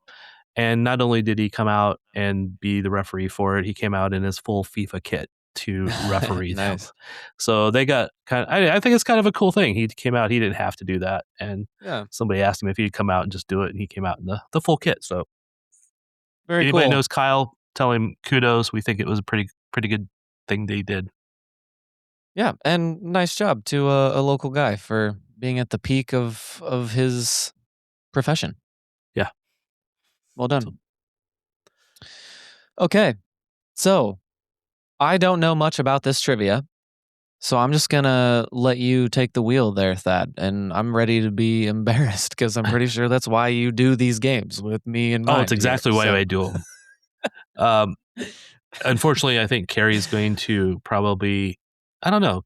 And not only did he come out and be the referee for it, he came out in his full FIFA kit to referee them. So they got I think it's kind of a cool thing. He came out, he didn't have to do that. And somebody asked him if he'd come out and just do it, and he came out in the full kit. So very anybody cool. knows Kyle, tell him kudos. We think it was a pretty good thing they did. Yeah, and nice job to a local guy for being at the peak of his profession. Yeah. Well done. Okay, so I don't know much about this trivia, so I'm just going to let you take the wheel there, Thad, and I'm ready to be embarrassed because I'm pretty sure that's why you do these games with me and it's exactly why I do them. Unfortunately, I think Carrie's going to probably, I don't know,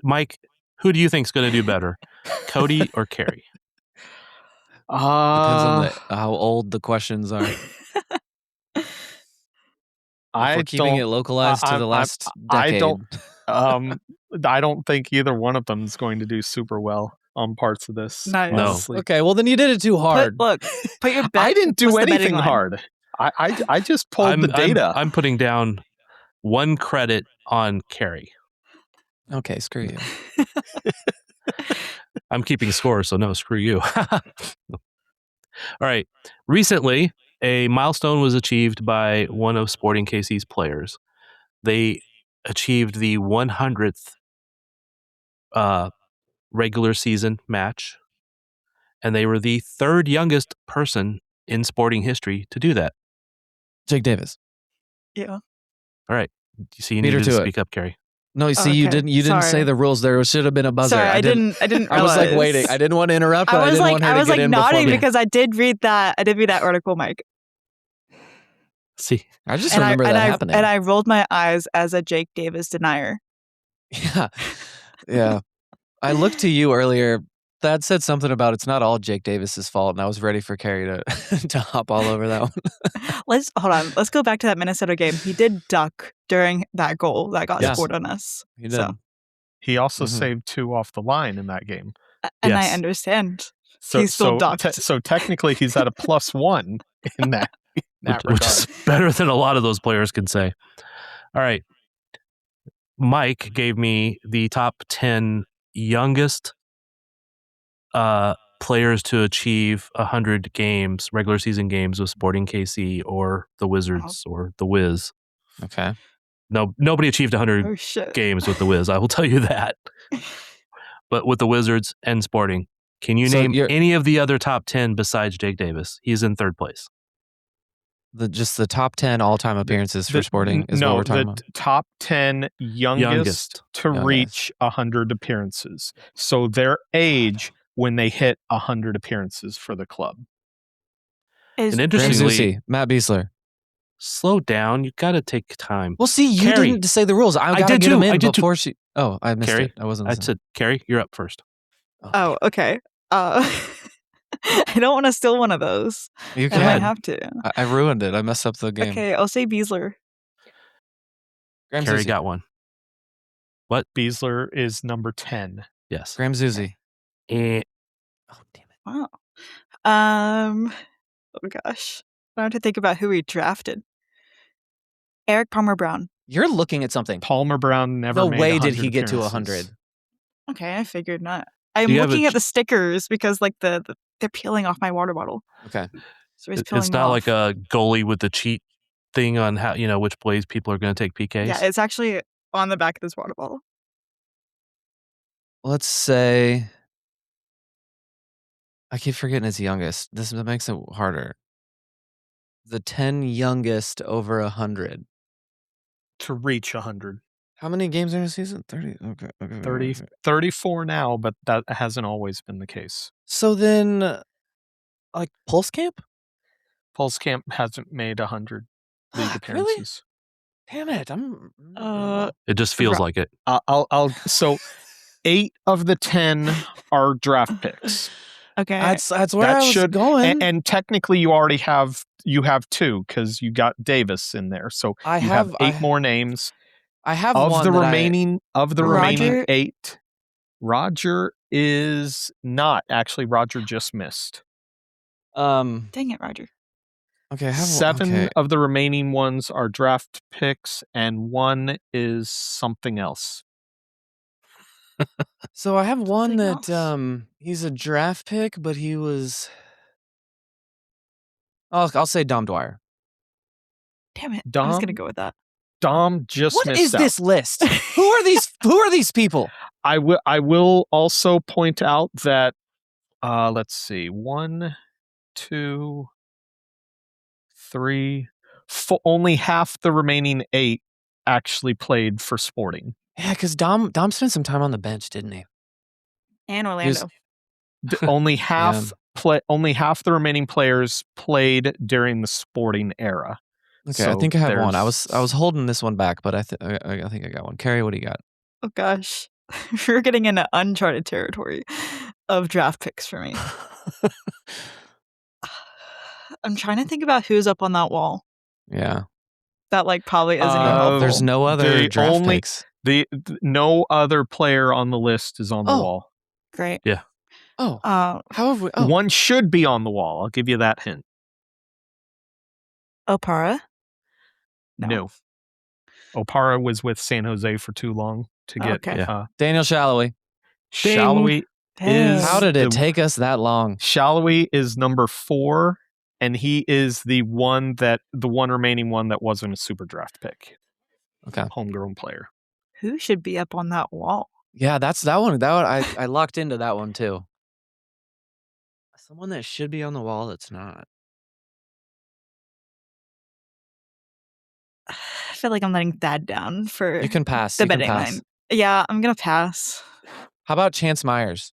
Mike, who do you think is going to do better, Cody or Carrie? Depends on how old the questions are. We're keeping it localized to the last decade. I don't think either one of them is going to do super well on parts of this. Nice. Honestly. No. Okay, well then you did it too hard. Put your bet. I didn't do what's the betting anything line? hard. I just pulled the data. I'm putting down 1 credit on Carrie. Okay, screw you. I'm keeping score, so no, screw you. All right. Recently, a milestone was achieved by one of Sporting KC's players. They achieved the 100th regular season match, and they were the 3rd youngest person in sporting history to do that. Jake Davis. Yeah. All right. So you Beat her needed to to speak up, Carrie. No, you see, you didn't say the rules. There should have been a buzzer. Sorry, I didn't realize. I was like waiting. I didn't want to interrupt, but I didn't want her to get in before nodding me. because I did read that article, Mike. See, I just remember that happening. And I rolled my eyes as a Jake Davis denier. Yeah. I looked to you earlier. Thad said something about it's not all Jake Davis's fault, and I was ready for Carrie to hop all over that one. Let's go back to that Minnesota game. He did duck during that goal that got scored on us. He did. He also saved 2 off the line in that game. And I understand. So, he's still ducked. So technically he's at a +1 in that which is better than a lot of those players can say. All right. Mike gave me the top 10 youngest players to achieve 100 games, regular season games with Sporting KC or the Wizards or the Wiz. Okay. No, nobody achieved 100 games with the Wiz. I will tell you that. But with the Wizards and Sporting, can you name any of the other top 10 besides Jake Davis? He's in 3rd place. Just the top 10 all-time appearances for Sporting is what we're talking about? Top 10 youngest to reach 100 appearances. So their age when they hit 100 appearances for the club. And interestingly, Matt Biesler. Slow down. You got to take time. Well, see, you Carrie, didn't say the rules. I got to get them in before she... Oh, I missed Carrie, it. I wasn't listening. I said, Carrie, you're up first. Oh, okay. I don't want to steal one of those. You can. I might have to. I ruined it. I messed up the game. Okay, I'll say Biesler. Carrie got one. What? Biesler is number 10. Yes. Graham Zusi. Oh, damn it. Wow. Oh, gosh. I have to think about who he drafted. Eric Palmer Brown. You're looking at something. Palmer Brown never made 100 way did he get to 100. Okay, I figured not. I'm looking at the stickers because like they're peeling off my water bottle. Okay. So he's it's not like a goalie with the cheat thing on how, which plays people are going to take PKs. Yeah, it's actually on the back of this water bottle. Let's say I keep forgetting his youngest. This makes it harder. The 10 youngest over 100. To reach 100. How many games in a season? 30. Okay. 34 now, but that hasn't always been the case. So then, like Pulse Camp? Pulse Camp hasn't made 100 league appearances. Really? Damn it! It just feels like it. So 8 of the 10 are draft picks. Okay, that's where I was going. And technically, you already have 2 because you got Davis in there. So you have 8 more names. I have of one the remaining 8. Roger is not. Actually, Roger just missed. Dang it, Roger. Okay, 7 of the remaining ones are draft picks, and 1 is something else. So I have one Something that he's a draft pick, but he was. I'll say Dom Dwyer. Damn it. I was Dom? going to go with that. Dom just What missed is out. this list? Who are these? Who are these people? I will also point out that let's see, 1, 2, 3, 4, only half the remaining 8 actually played for Sporting. Yeah, because Dom spent some time on the bench, didn't he? And He was- Orlando. Only half the remaining players played during the Sporting era. Okay, So I think I have one. I there's- was holding this one back, but I think I got one. Carrie, what do you got? Oh, gosh. We're getting into uncharted territory of draft picks for me. I'm trying to think about who's up on that wall. Yeah. That probably isn't even helpful. There's no other the draft only- picks. No other player on the list is on the wall. Great. Yeah. Oh, Uh, how have we? Oh, One should be on the wall. I'll give you that hint. Opara? No. Opara was with San Jose for too long to get. Okay. Daniel Shallowy. Shallowy Dang. is. How did it the- take us that long? Shallowy is number 4, and he is the one remaining one that wasn't a super draft pick. Okay. Homegrown player. Who should be up on that wall? Yeah, that's that one. I locked into that one too. Someone that should be on the wall that's not. I feel like I'm letting Thad down for You can pass. the You can betting pass. line. Yeah, I'm going to pass. How about Chance Myers?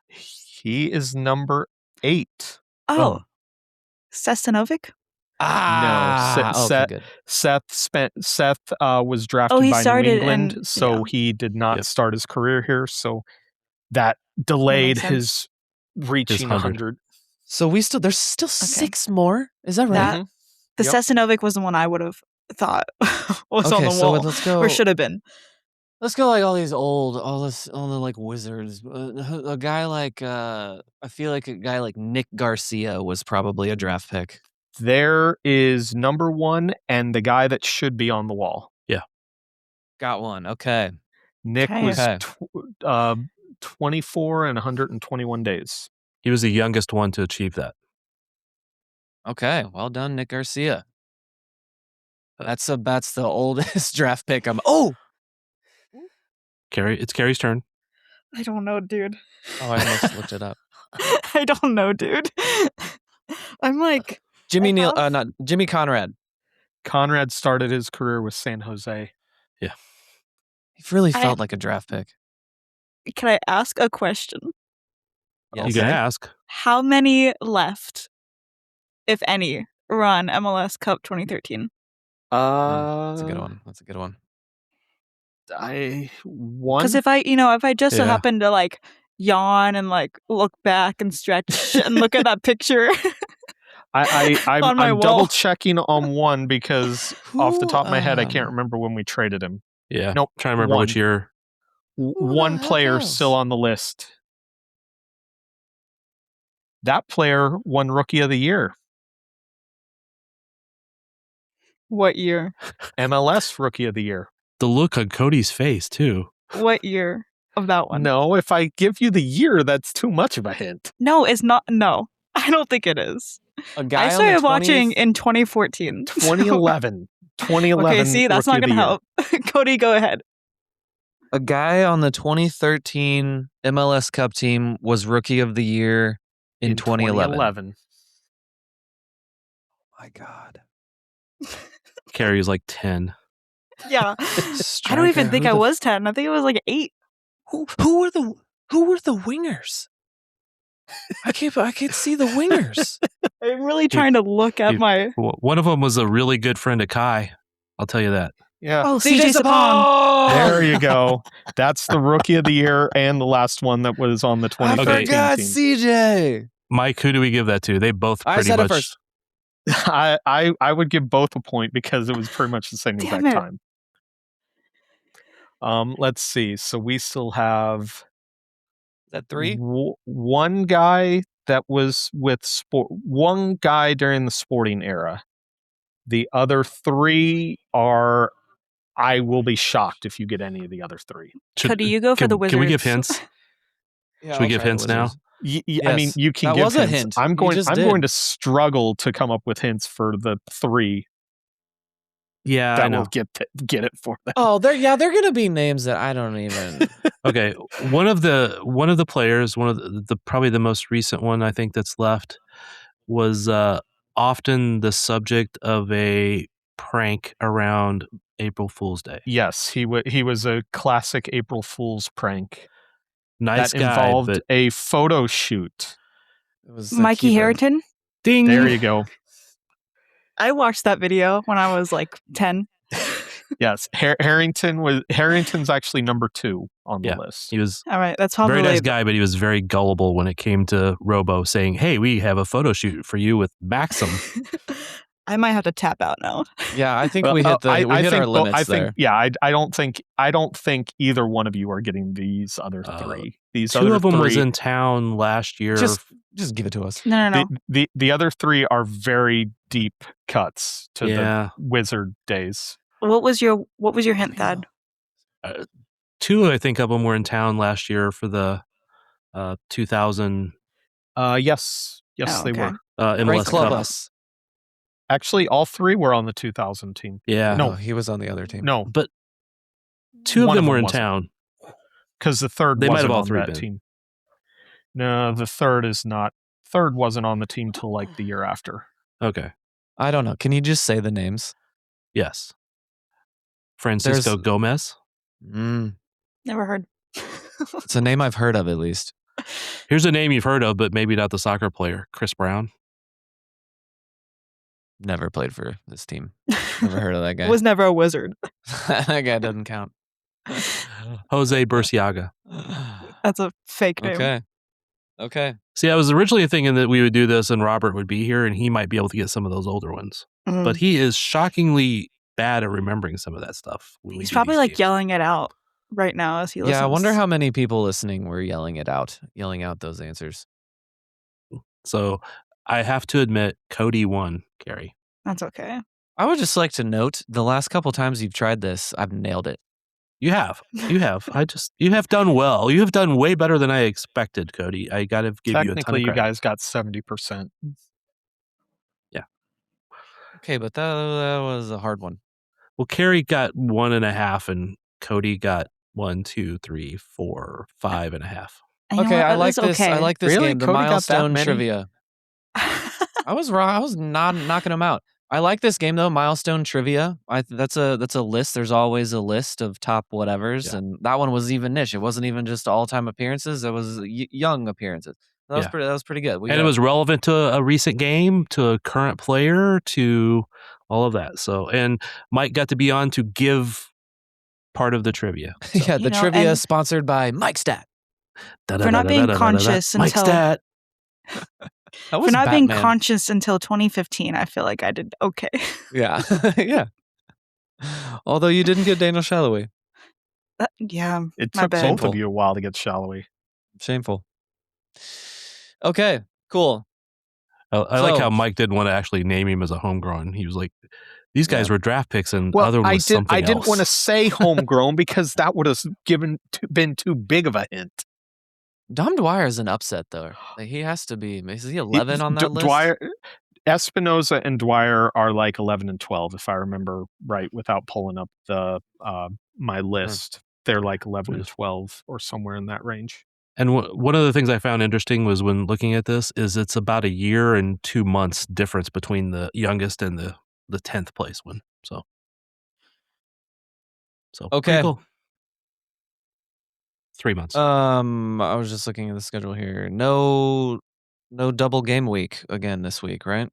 He is number 8. Oh. Sestanovic? No, okay, good. Seth was drafted he by New started England, in- so yeah. he did not Yep. start his career here. So that delayed sense. his reaching 100. So there's still 6 more. Is that right? That- The Yep. Sestanovic was the one I would have thought was on Okay, the so wall. let's go. Or should have been. Let's go like all the wizards. A guy like I feel like a guy like Nick Garcia was probably a draft pick. There is number 1 and the guy that should be on the wall. Got one. Okay. Nick Okay. was Okay. 24 and 121 days. He was the youngest one to achieve that. Okay. Well done, Nick Garcia. That's the oldest draft pick. Carrie, it's Carrie's turn. I don't know, dude. I almost looked it up. I don't know, dude. I'm like, Jimmy I have- not Jimmy Conrad. Conrad started his career with San Jose. He really I- felt like a draft pick. can I ask a question? Yes. You can ask. How many left, if any, run MLS Cup 2013? That's a good one. That's a good one. Because if I just so Yeah. happen to yawn and look back and stretch and look at that picture, I'm on my wall. double checking on one because off the top of my head, I can't um, remember when we traded him. Yeah. Nope. Trying to remember which One. year. One the player heck else? still on the list. That player won Rookie of the Year. what year? MLS Rookie of the Year. The look on Cody's face, too. What year of that one? No, if I give you the year, that's too much of a hint. No, it's not. No, I don't think it is. A guy I on the started 20th watching in 2014. 2011. 2011. Okay, see, that's Rookie not of going the to Year. help. Cody, go ahead. A guy on the 2013 MLS Cup team was Rookie of the Year in 2011. My God. Carrie was like 10. Yeah. I don't even think I was 10. I think it was 8. Who were the wingers? I can't see the wingers. I'm really trying to look at Dude. my. One of them was a really good friend of Kai. I'll tell you that. Yeah. Oh, CJ Sapong. There you go. That's the Rookie of the Year and the last one that was on the I 2013 forgot team. CJ. Mike, who do we give that to? They both I pretty said it much. first. I would give both a point because it was pretty much the same Damn exact it. time. Let's see. So we still have that 3? One guy that was with one guy during the sporting era. The other 3 are. I will be shocked if you get any of the other 3. Could you go for the Wizards? Can we give hints? Yeah, Should we give hints now? I mean, you can that give was a hints. hint. I'm going did. to struggle to come up with hints for the 3 Yeah, that I know. will get it for them. Oh, they're going to be names that I don't even. Okay, one of the players, one of the probably the most recent one I think that's left was often the subject of a prank around April Fool's Day. Yes, he was a classic April Fool's prank. Nice that guy, involved but a photo shoot. It was Mikey Harrington? Ding. There you go. I watched that video when I was like 10. Yes, Harrington's actually number 2 on the list. He was All right, that's probably very nice guy, but he was very gullible when it came to Robo saying, "Hey, we have a photo shoot for you with Maxim." I might have to tap out now. Yeah, I think we hit our limits there. Yeah, I don't think either one of you are getting these other 3. These 2 other of them 3, was in town last year. Just give it to us. No. The other 3 are very deep cuts to the Wizard days. What was your hint, Thad? 2, I think, of them were in town last year for the 2000. Yes, they were. MLS Club Cup. us. Actually, all 3 were on the 2000 team. Yeah. No, he was on the other team. No, but 2 of them were in wasn't. town. Because the third They might wasn't have all on 3 that been. team. No, the third is not. Third wasn't on the team till like the year after. Okay. I don't know. Can you just say the names? Yes. Francisco Gomez. Never heard. It's a name I've heard of, at least. Here's a name you've heard of, but maybe not the soccer player. Chris Brown. Never played for this team. Never heard of that guy. Was never a Wizard. That guy doesn't count. Jose Burciaga. That's a fake name. Okay. See, I was originally thinking that we would do this and Robert would be here and he might be able to get some of those older ones. Mhm. But he is shockingly bad at remembering some of that stuff. He's probably like yelling it out right now as he listens. Yeah, I wonder how many people listening were yelling out those answers. So I have to admit, Cody won, Carrie. That's okay. I would just like to note the last couple times you've tried this, I've nailed it. You have. You have done well. You have done way better than I expected, Cody. I got to give you a ton of Technically, you credit. guys got 70%. Yeah. Okay, but that was a hard one. Well, Carrie got 1.5 and Cody got 1, 2, 3, 4, 5.5. Okay, I like this. I like this Really? game. The Cody got that milestone many? trivia. I was wrong. I was not knocking them out. I like this game though. Milestone trivia. That's a list. There's always a list of top whatevers, and that one was even niche. It wasn't even just all-time appearances. It was young appearances. That was pretty good. It was relevant to a recent game, to a current player, to all of that. So, and Mike got to be on to give part of the trivia. So. Yeah, the trivia sponsored by MikeStat. For not being conscious until MikeStat. For not being conscious until 2015, I feel like I did okay. Yeah, yeah. Although you didn't get Daniel Shallowy. Yeah, it took both of you a while to get Shallowy. Shameful. Okay, cool. I like how Mike didn't want to actually name him as a homegrown. He was like, "These guys were draft picks, and other one was something else." I didn't want to say homegrown because that would have been too big of a hint. Dom Dwyer is an upset, though. Like, he has to be. Is he 11 on that list? Dwyer, Espinoza and Dwyer are like 11 and 12, if I remember right, without pulling up the my list. They're like 11 and 12 or somewhere in that range. And one of the things I found interesting was when looking at this is it's about 1 year and 2 months difference between the youngest and the 10th place one. So okay. Cool. 3 months. I was just looking at the schedule here. No double game week again this week, right?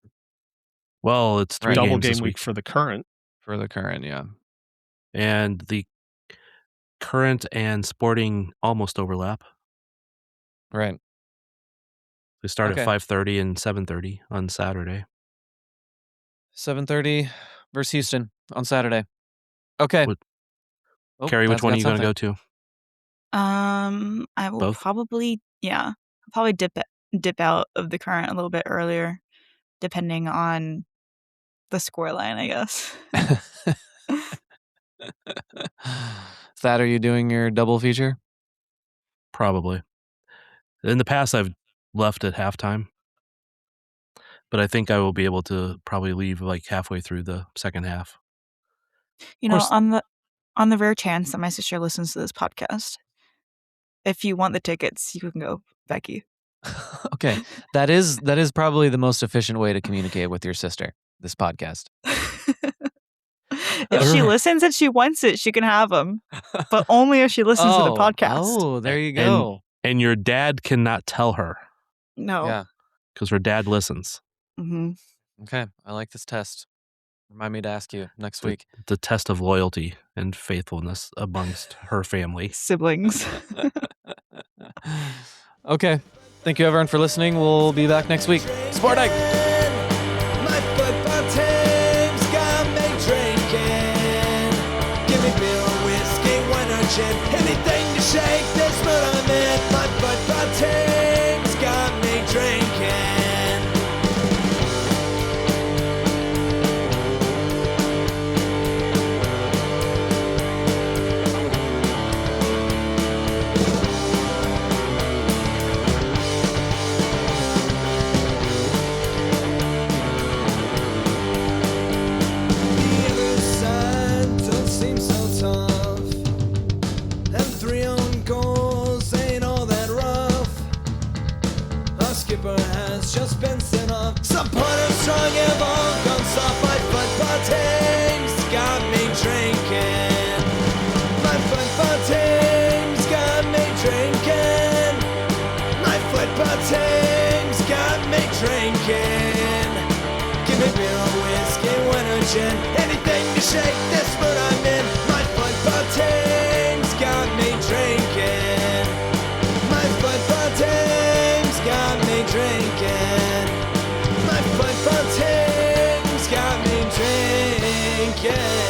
Well, it's 3 double games game this week for the current. For the current, yeah. And the current and sporting almost overlap. Right. They start at 5:30 and 7:30 on Saturday. 7:30 versus Houston on Saturday. Okay. Carrie, which one are you going to go to? I will Both? probably Yeah, I'll probably dip out of the current a little bit earlier, depending on the scoreline, I guess. Thad, are you doing your double feature? Probably. In the past, I've left at halftime, but I think I will be able to probably leave like halfway through the second half. You know, on the rare chance that my sister listens to this podcast, if you want the tickets, you can go, Becky. Okay, that is probably the most efficient way to communicate with your sister. This podcast. If she listens and she wants it, she can have them, but only if she listens to the podcast. Oh, there you go. And your dad cannot tell her. No. Yeah, because her dad listens. Mm-hmm. Okay, I like this test. Remind me to ask you next week. The test of loyalty and faithfulness amongst her family. Siblings. Okay. Thank you, everyone, for listening. We'll be back next week. Sport Egg! My football team's got me drinking. Give me beer or whiskey, wine or gin. Anything to shake this mood I'm in. My football team's got me drinking. Has just been sent off. Some pointer strong have all gone soft. My football team's got me drinking. My football team's got me drinking. My football team's got me drinking. Give me beer or whiskey, wine or gin. Anything to shake this mood I'm in. My football team's got me drinking. My football team's got me drinking. My football team's got me drinking.